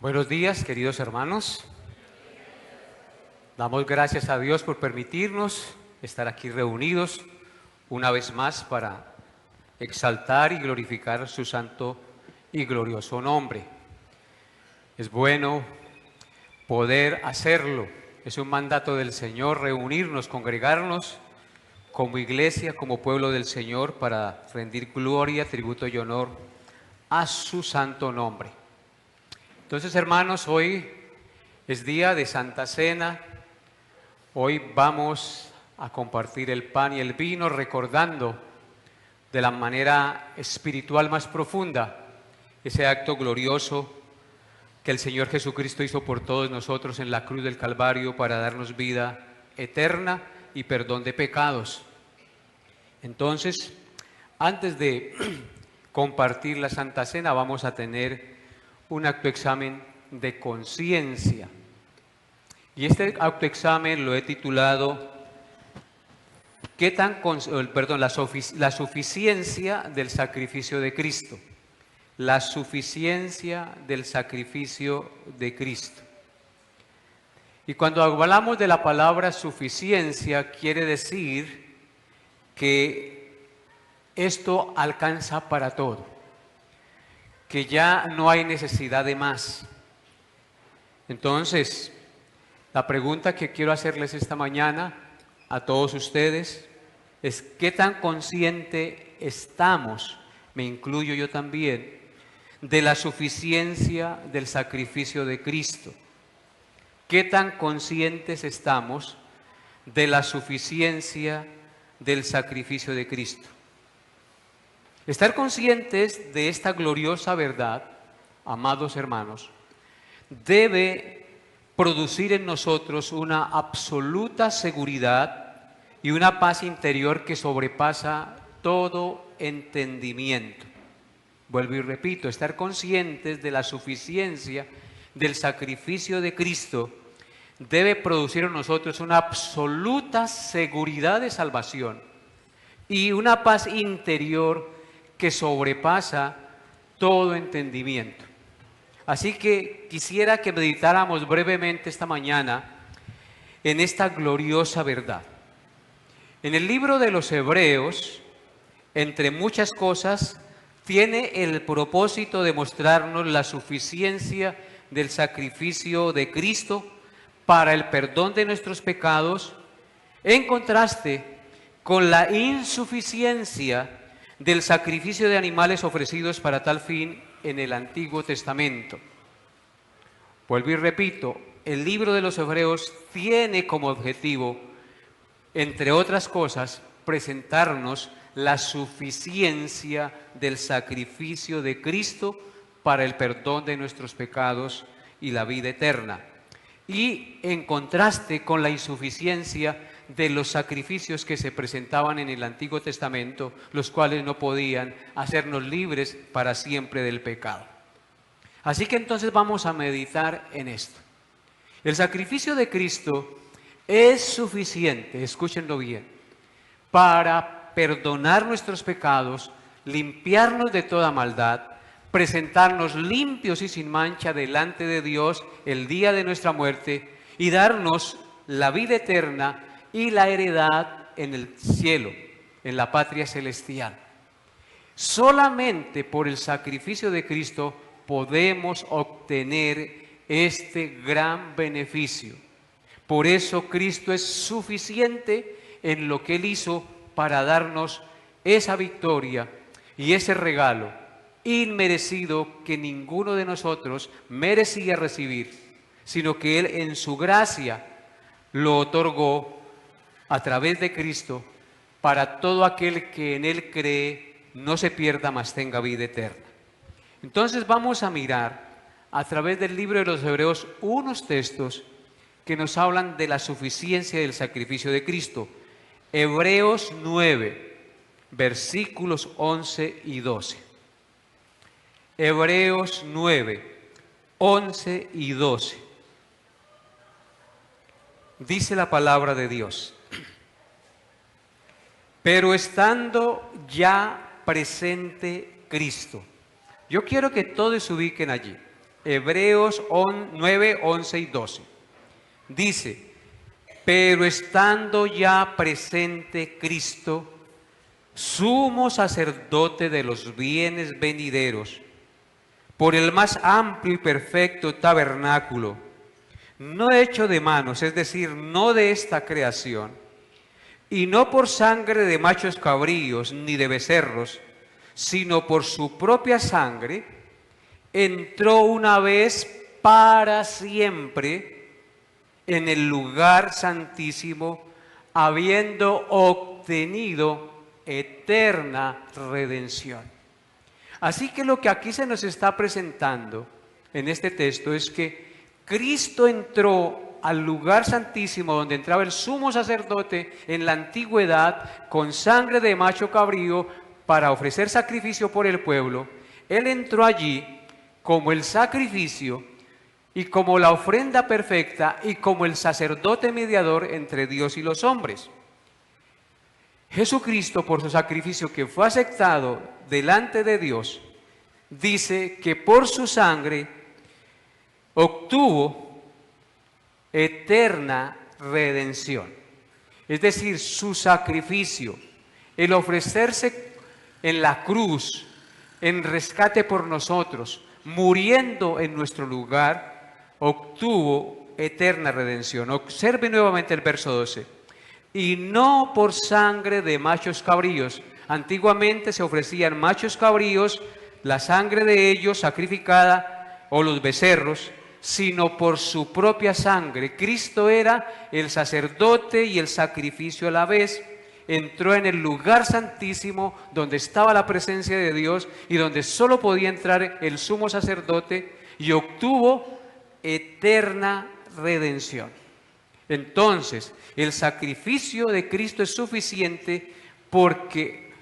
Buenos días, queridos hermanos. Damos gracias a Dios por permitirnos estar aquí reunidos una vez más para exaltar y glorificar su santo y glorioso nombre. Es bueno poder hacerlo. Es un mandato del Señor reunirnos, congregarnos como iglesia, como pueblo del Señor, para rendir gloria, tributo y honor a su santo nombre. Entonces, hermanos, hoy es día de Santa Cena. Hoy vamos a compartir el pan y el vino recordando de la manera espiritual más profunda ese acto glorioso que el Señor Jesucristo hizo por todos nosotros en la cruz del Calvario para darnos vida eterna y perdón de pecados. Entonces, antes de compartir la Santa Cena, vamos a tener un autoexamen de conciencia. Y este autoexamen lo he titulado la suficiencia del sacrificio de Cristo. La suficiencia del sacrificio de Cristo. Y cuando hablamos de la palabra suficiencia, quiere decir que esto alcanza para todo, que ya no hay necesidad de más. Entonces, la pregunta que quiero hacerles esta mañana a todos ustedes es: ¿qué tan consciente estamos, me incluyo yo también, de la suficiencia del sacrificio de Cristo? ¿Qué tan conscientes estamos de la suficiencia del sacrificio de Cristo? Estar conscientes de esta gloriosa verdad, amados hermanos, debe producir en nosotros una absoluta seguridad y una paz interior que sobrepasa todo entendimiento. Vuelvo y repito, estar conscientes de la suficiencia del sacrificio de Cristo debe producir en nosotros una absoluta seguridad de salvación y una paz interior que sobrepasa todo entendimiento. Así que quisiera que meditáramos brevemente esta mañana en esta gloriosa verdad. En el libro de los Hebreos, entre muchas cosas, tiene el propósito de mostrarnos la suficiencia del sacrificio de Cristo para el perdón de nuestros pecados, en contraste con la insuficiencia del sacrificio de animales ofrecidos para tal fin en el Antiguo Testamento. Vuelvo y repito, el libro de los Hebreos tiene como objetivo, entre otras cosas, presentarnos la suficiencia del sacrificio de Cristo para el perdón de nuestros pecados y la vida eterna. Y en contraste con la insuficiencia de los sacrificios que se presentaban en el Antiguo Testamento, los cuales no podían hacernos libres para siempre del pecado. Así que entonces vamos a meditar en esto. El sacrificio de Cristo es suficiente, escúchenlo bien, para perdonar nuestros pecados, limpiarnos de toda maldad, presentarnos limpios y sin mancha delante de Dios el día de nuestra muerte y darnos la vida eterna y la heredad en el cielo, en la patria celestial. Solamente por el sacrificio de Cristo podemos obtener este gran beneficio. Por eso Cristo es suficiente en lo que Él hizo para darnos esa victoria y ese regalo inmerecido que ninguno de nosotros merecía recibir, sino que Él en su gracia lo otorgó a través de Cristo para todo aquel que en Él cree no se pierda, mas tenga vida eterna. Entonces vamos a mirar a través del libro de los Hebreos unos textos que nos hablan de la suficiencia del sacrificio de Cristo. Hebreos 9, versículos 11 y 12. Hebreos 9, 11 y 12. Dice la palabra de Dios: pero estando ya presente Cristo. Yo quiero que todos se ubiquen allí. Hebreos 9, 11 y 12. Dice: pero estando ya presente Cristo, sumo sacerdote de los bienes venideros, por el más amplio y perfecto tabernáculo, no hecho de manos, es decir, no de esta creación, y no por sangre de machos cabríos ni de becerros, sino por su propia sangre, entró una vez para siempre en el lugar santísimo, habiendo obtenido eterna redención. Así que lo que aquí se nos está presentando en este texto es que Cristo entró al lugar santísimo donde entraba el sumo sacerdote en la antigüedad con sangre de macho cabrío para ofrecer sacrificio por el pueblo. Él entró allí como el sacrificio y como la ofrenda perfecta y como el sacerdote mediador entre Dios y los hombres. Jesucristo, por su sacrificio que fue aceptado delante de Dios, dice que por su sangre obtuvo eterna redención. Es decir, su sacrificio, el ofrecerse en la cruz, en rescate por nosotros, muriendo en nuestro lugar, obtuvo eterna redención. Observe nuevamente el verso 12. Y no por sangre de machos cabríos. Antiguamente se ofrecían machos cabríos, la sangre de ellos sacrificada, o los becerros, sino por su propia sangre. Cristo era el sacerdote y el sacrificio a la vez. Entró en el lugar santísimo donde estaba la presencia de Dios y donde solo podía entrar el sumo sacerdote, y obtuvo eterna redención. Entonces, el sacrificio de Cristo es suficiente porque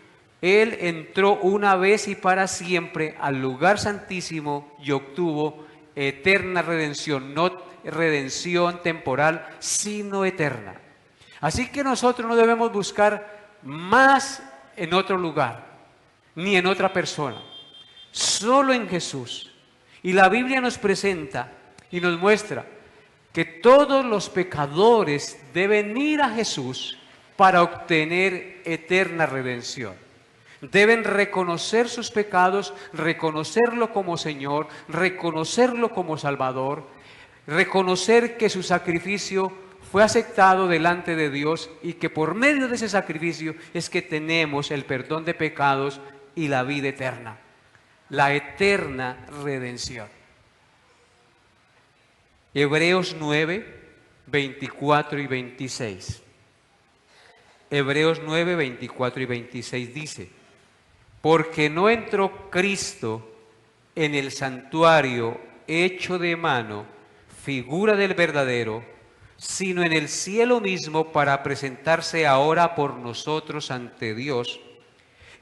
Él entró una vez y para siempre al lugar santísimo y obtuvo eterna redención, no redención temporal, sino eterna. Así que nosotros no debemos buscar más en otro lugar, ni en otra persona, solo en Jesús. Y la Biblia nos presenta y nos muestra que todos los pecadores deben ir a Jesús para obtener eterna redención. Deben reconocer sus pecados, reconocerlo como Señor, reconocerlo como Salvador, reconocer que su sacrificio fue aceptado delante de Dios y que por medio de ese sacrificio es que tenemos el perdón de pecados y la vida eterna, la eterna redención. Hebreos 9, 24 y 26. Hebreos 9, 24 y 26 dice: porque no entró Cristo en el santuario hecho de mano, figura del verdadero, sino en el cielo mismo para presentarse ahora por nosotros ante Dios,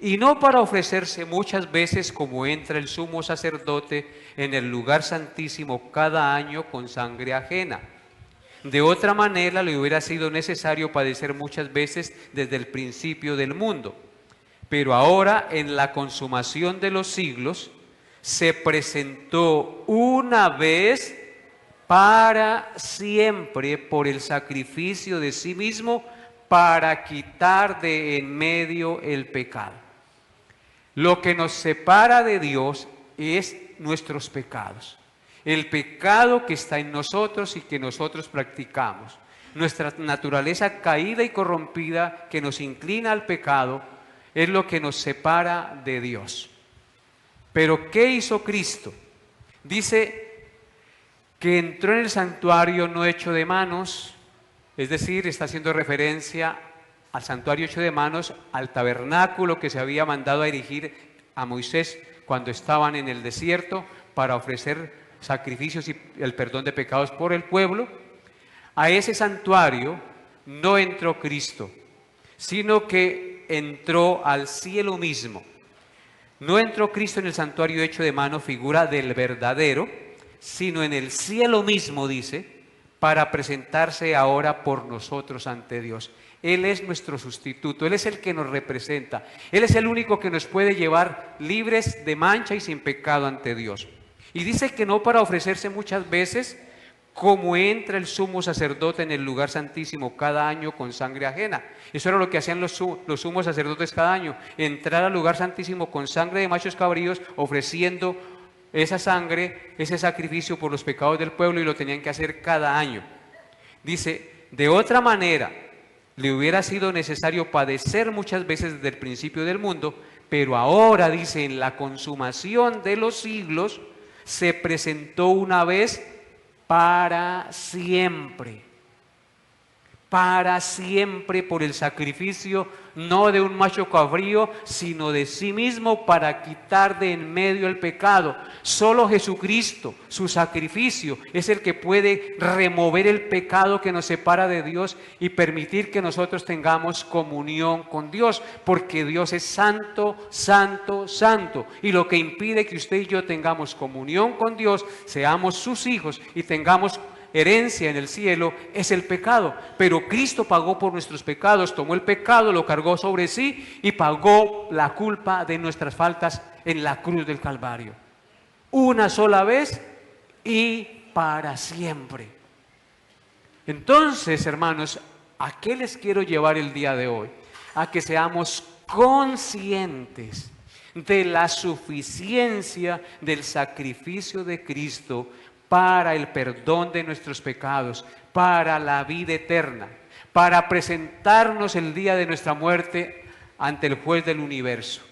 y no para ofrecerse muchas veces como entra el sumo sacerdote en el lugar santísimo cada año con sangre ajena. De otra manera le hubiera sido necesario padecer muchas veces desde el principio del mundo. Pero ahora, en la consumación de los siglos, se presentó una vez para siempre por el sacrificio de sí mismo para quitar de en medio el pecado. Lo que nos separa de Dios es nuestros pecados. El pecado que está en nosotros y que nosotros practicamos. Nuestra naturaleza caída y corrompida que nos inclina al pecado es lo que nos separa de Dios. Pero ¿qué hizo Cristo? Dice que entró en el santuario no hecho de manos, es decir, está haciendo referencia al santuario hecho de manos, al tabernáculo que se había mandado a erigir a Moisés cuando estaban en el desierto para ofrecer sacrificios y el perdón de pecados por el pueblo. A ese santuario no entró Cristo, sino que entró al cielo mismo. No entró Cristo en el santuario hecho de mano, figura del verdadero, sino en el cielo mismo, dice, para presentarse ahora por nosotros ante Dios. Él es nuestro sustituto, Él es el que nos representa, Él es el único que nos puede llevar libres de mancha y sin pecado ante Dios. Y dice que no para ofrecerse muchas veces, como entra el sumo sacerdote en el lugar santísimo cada año con sangre ajena. Eso era lo que hacían los sumos sacerdotes cada año, entrar al lugar santísimo con sangre de machos cabríos, ofreciendo esa sangre, ese sacrificio por los pecados del pueblo, y lo tenían que hacer cada año. Dice, de otra manera, le hubiera sido necesario padecer muchas veces desde el principio del mundo, pero ahora, dice, en la consumación de los siglos, se presentó una vez para siempre por el sacrificio, no de un macho cabrío, sino de sí mismo, para quitar de en medio el pecado. Solo Jesucristo, su sacrificio, es el que puede remover el pecado que nos separa de Dios y permitir que nosotros tengamos comunión con Dios, porque Dios es santo, santo, santo, y lo que impide que usted y yo tengamos comunión con Dios, seamos sus hijos y tengamos herencia en el cielo, es el pecado. Pero Cristo pagó por nuestros pecados, tomó el pecado, lo cargó sobre sí y pagó la culpa de nuestras faltas en la cruz del Calvario. Una sola vez y para siempre. Entonces, hermanos, ¿a qué les quiero llevar el día de hoy? A que seamos conscientes de la suficiencia del sacrificio de Cristo para el perdón de nuestros pecados, para la vida eterna, para presentarnos el día de nuestra muerte ante el juez del universo.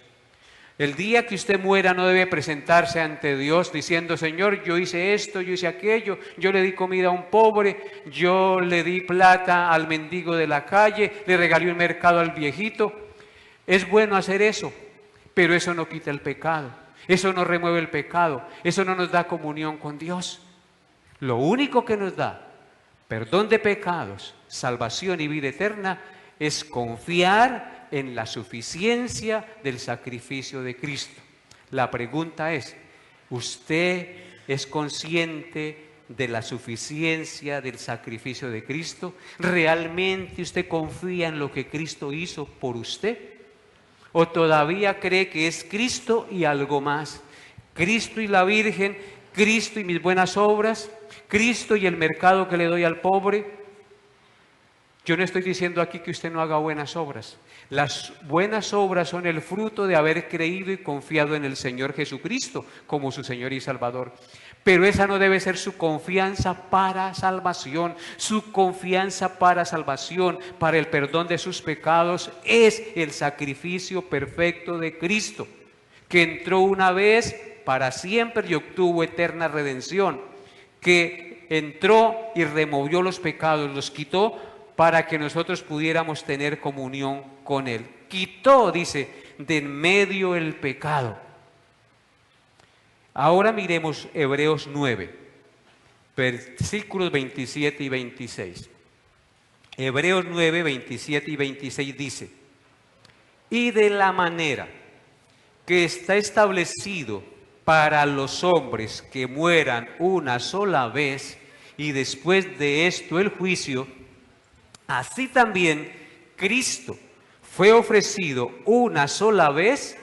El día que usted muera no debe presentarse ante Dios diciendo: Señor, yo hice esto, yo hice aquello, yo le di comida a un pobre, yo le di plata al mendigo de la calle, le regalé un mercado al viejito. Es bueno hacer eso, pero eso no quita el pecado, eso no remueve el pecado, eso no nos da comunión con Dios. Lo único que nos da perdón de pecados, salvación y vida eterna es confiar en la suficiencia del sacrificio de Cristo. La pregunta es, ¿usted es consciente de la suficiencia del sacrificio de Cristo? ¿Realmente usted confía en lo que Cristo hizo por usted? ¿O todavía cree que es Cristo y algo más? Cristo y la Virgen, Cristo y mis buenas obras, Cristo y el mercado que le doy al pobre. Yo no estoy diciendo aquí que usted no haga buenas obras. Las buenas obras son el fruto de haber creído y confiado en el Señor Jesucristo como su Señor y Salvador. Pero esa no debe ser su confianza para salvación. Su confianza para salvación, para el perdón de sus pecados, es el sacrificio perfecto de Cristo, que entró una vez para siempre y obtuvo eterna redención, que entró y removió los pecados, los quitó para que nosotros pudiéramos tener comunión con Él. Quitó, dice, de en medio el pecado. Ahora miremos Hebreos 9, versículos 27 y 26. Hebreos 9, 27 y 26 dice: y de la manera que está establecido para los hombres que mueran una sola vez y después de esto el juicio, así también Cristo fue ofrecido una sola vez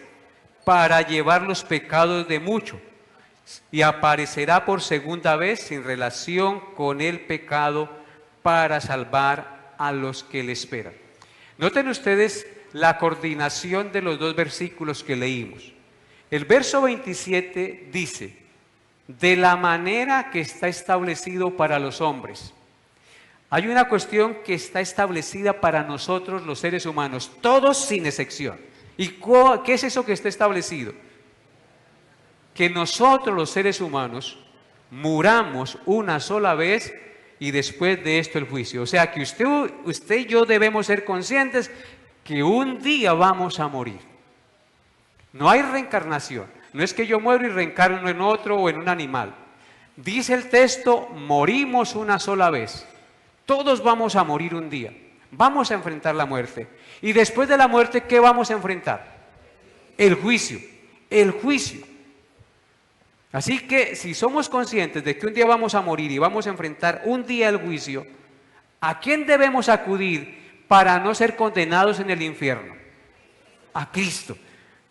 para llevar los pecados de muchos, y aparecerá por segunda vez sin relación con el pecado para salvar a los que le esperan. Noten ustedes la coordinación de los dos versículos que leímos. El verso 27 dice: de la manera que está establecido para los hombres. Hay una cuestión que está establecida para nosotros los seres humanos, todos sin excepción. ¿Y qué es eso que está establecido? Que nosotros los seres humanos muramos una sola vez y después de esto el juicio. O sea que usted y yo debemos ser conscientes que un día vamos a morir. No hay reencarnación. No es que yo muero y reencarno en otro o en un animal. Dice el texto, morimos una sola vez. Todos vamos a morir un día. Vamos a enfrentar la muerte. Y después de la muerte, ¿qué vamos a enfrentar? El juicio. El juicio. Así que si somos conscientes de que un día vamos a morir y vamos a enfrentar un día el juicio, ¿a quién debemos acudir para no ser condenados en el infierno? A Cristo.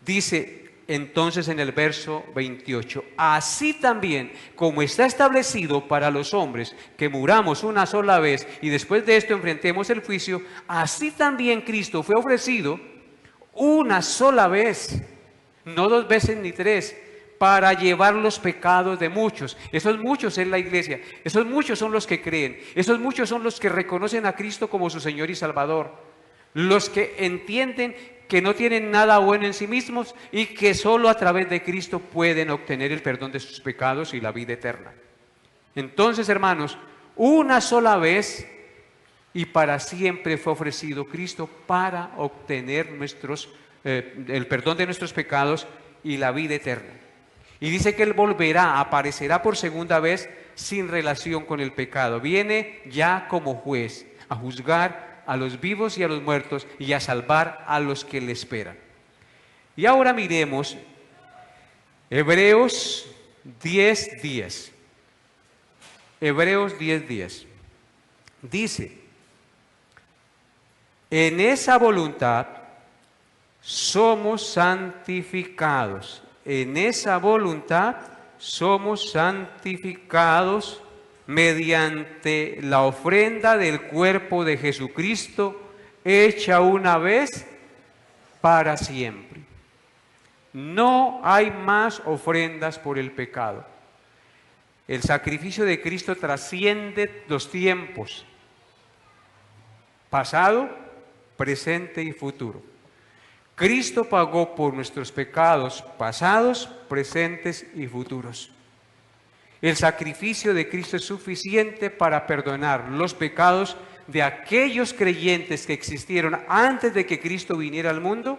Dice, entonces en el verso 28, así también como está establecido para los hombres que muramos una sola vez y después de esto enfrentemos el juicio, así también Cristo fue ofrecido una sola vez, no 2 veces ni 3, para llevar los pecados de muchos. Esos muchos es la iglesia, esos muchos son los que creen, esos muchos son los que reconocen a Cristo como su Señor y Salvador, los que entienden que no tienen nada bueno en sí mismos y que solo a través de Cristo pueden obtener el perdón de sus pecados y la vida eterna. Entonces, hermanos, una sola vez y para siempre fue ofrecido Cristo para obtener el perdón de nuestros pecados y la vida eterna. Y dice que Él volverá, aparecerá por segunda vez sin relación con el pecado. Viene ya como juez a juzgar a los vivos y a los muertos y a salvar a los que le esperan. Y ahora miremos Hebreos 10:10. Hebreos 10:10. Dice, en esa voluntad somos santificados. En esa voluntad somos santificados mediante la ofrenda del cuerpo de Jesucristo, hecha una vez para siempre. No hay más ofrendas por el pecado. El sacrificio de Cristo trasciende los tiempos, pasado, presente y futuro. Cristo pagó por nuestros pecados pasados, presentes y futuros. El sacrificio de Cristo es suficiente para perdonar los pecados de aquellos creyentes que existieron antes de que Cristo viniera al mundo,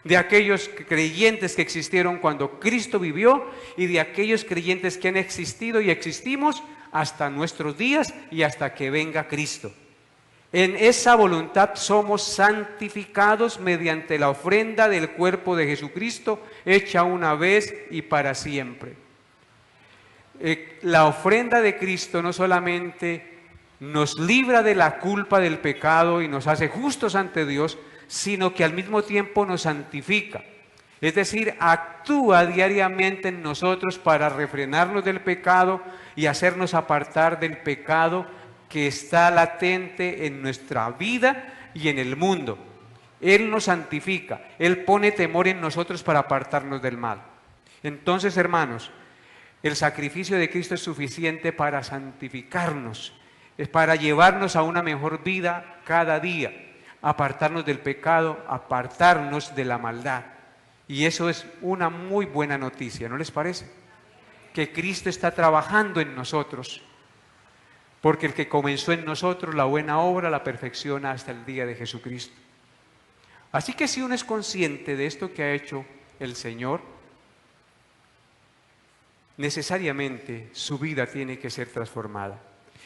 de aquellos creyentes que existieron cuando Cristo vivió y de aquellos creyentes que han existido y existimos hasta nuestros días y hasta que venga Cristo. En esa voluntad somos santificados mediante la ofrenda del cuerpo de Jesucristo, hecha una vez y para siempre. La ofrenda de Cristo no solamente nos libra de la culpa del pecado y nos hace justos ante Dios, sino que al mismo tiempo nos santifica. Es decir, actúa diariamente en nosotros para refrenarnos del pecado y hacernos apartar del pecado que está latente en nuestra vida y en el mundo. Él nos santifica, Él pone temor en nosotros para apartarnos del mal. Entonces, hermanos, el sacrificio de Cristo es suficiente para santificarnos, es para llevarnos a una mejor vida cada día, apartarnos del pecado, apartarnos de la maldad. Y eso es una muy buena noticia, ¿no les parece? Que Cristo está trabajando en nosotros, porque el que comenzó en nosotros la buena obra la perfecciona hasta el día de Jesucristo. Así que si uno es consciente de esto que ha hecho el Señor, necesariamente su vida tiene que ser transformada.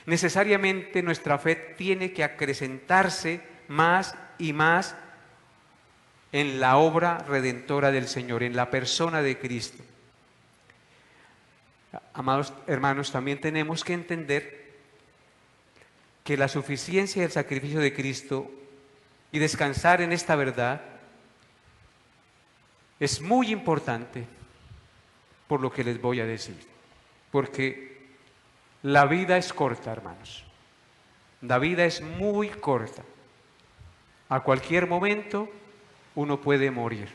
Necesariamente nuestra fe tiene que acrecentarse más y más en la obra redentora del Señor, en la persona de Cristo. Amados hermanos, también tenemos que entender que la suficiencia del sacrificio de Cristo y descansar en esta verdad es muy importante por lo que les voy a decir, porque la vida es corta, hermanos. La vida es muy corta. A cualquier momento uno puede morir.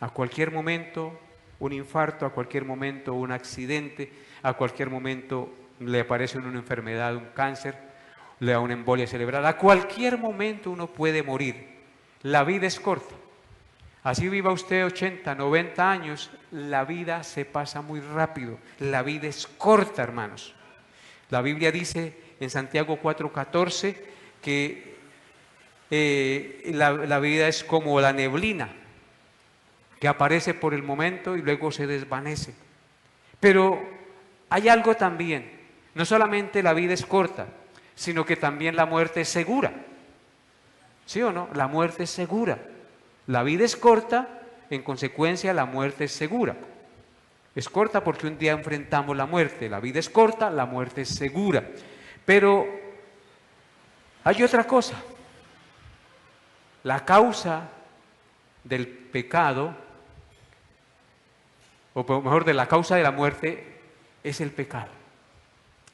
A cualquier momento un infarto, a cualquier momento un accidente, a cualquier momento le aparece una enfermedad, un cáncer, le da una embolia cerebral. A cualquier momento uno puede morir. La vida es corta. Así viva usted 80, 90 años, la vida se pasa muy rápido. La vida es corta, hermanos. La Biblia dice en Santiago 4:14 que la vida es como la neblina, que aparece por el momento y luego se desvanece. Pero hay algo también, no solamente la vida es corta, sino que también la muerte es segura. ¿Sí o no? La muerte es segura. La vida es corta, en consecuencia la muerte es segura. Es corta porque un día enfrentamos la muerte. La vida es corta, la muerte es segura. Pero hay otra cosa. La causa del pecado o mejor, de la causa de la muerte, es el pecado.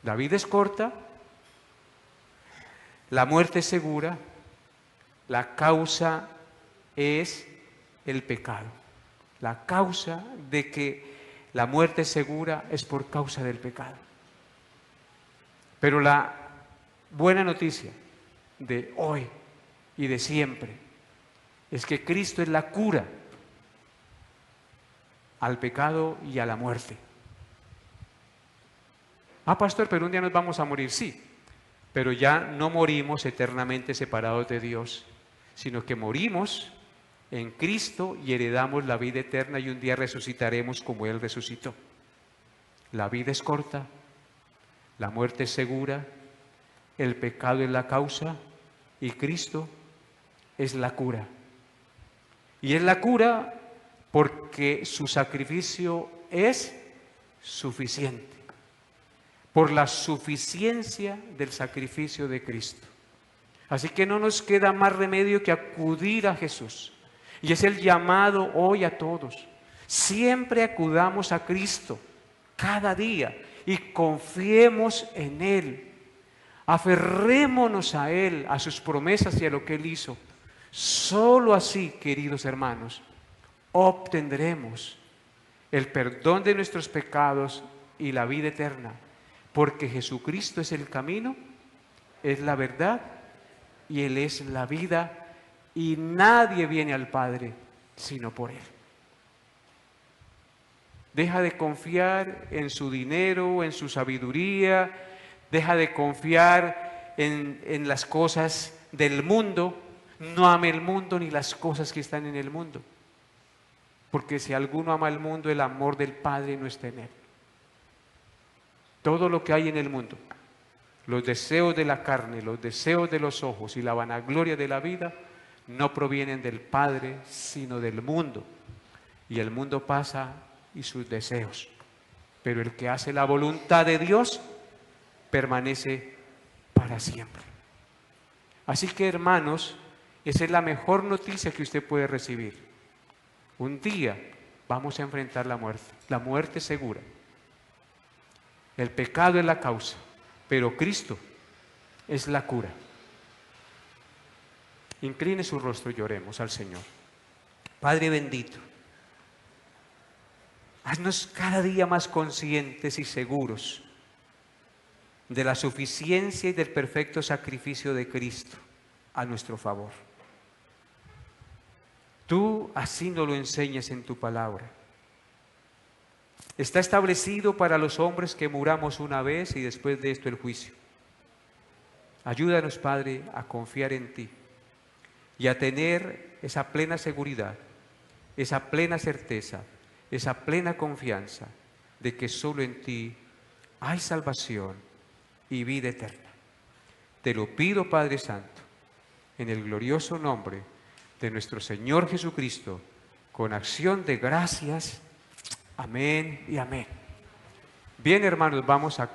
La vida es corta, la muerte es segura, la causa es el pecado. La causa de que la muerte es segura es por causa del pecado. Pero la buena noticia de hoy y de siempre es que Cristo es la cura al pecado y a la muerte. Ah, pastor, pero un día nos vamos a morir, sí, pero ya no morimos eternamente separados de Dios, sino que morimos en Cristo y heredamos la vida eterna y un día resucitaremos como Él resucitó. La vida es corta, la muerte es segura, el pecado es la causa y Cristo es la cura. Y es la cura porque su sacrificio es suficiente, por la suficiencia del sacrificio de Cristo. Así que no nos queda más remedio que acudir a Jesús. Y es el llamado hoy a todos. Siempre acudamos a Cristo cada día y confiemos en Él. Aferrémonos a Él, a sus promesas y a lo que Él hizo. Solo así, queridos hermanos, obtendremos el perdón de nuestros pecados y la vida eterna, porque Jesucristo es el camino, es la verdad y Él es la vida, y nadie viene al Padre sino por Él. Deja de confiar en su dinero, en su sabiduría, deja de confiar en las cosas del mundo. No ame el mundo ni las cosas que están en el mundo, porque si alguno ama el mundo, el amor del Padre no está en él. Todo lo que hay en el mundo, los deseos de la carne, los deseos de los ojos y la vanagloria de la vida, no provienen del Padre, sino del mundo. Y el mundo pasa y sus deseos, pero el que hace la voluntad de Dios permanece para siempre. Así que, hermanos, esa es la mejor noticia que usted puede recibir. Un día vamos a enfrentar la muerte segura. El pecado es la causa, pero Cristo es la cura. Incline su rostro y oremos al Señor. Padre bendito, haznos cada día más conscientes y seguros de la suficiencia y del perfecto sacrificio de Cristo a nuestro favor. Tú así nos lo enseñas en tu palabra. Está establecido para los hombres que muramos una vez y después de esto el juicio. Ayúdanos, Padre, a confiar en ti y a tener esa plena seguridad, esa plena certeza, esa plena confianza de que solo en ti hay salvación y vida eterna. Te lo pido, Padre Santo, en el glorioso nombre de nuestro Señor Jesucristo, con acción de gracias. Amén y amén. Bien, hermanos, vamos a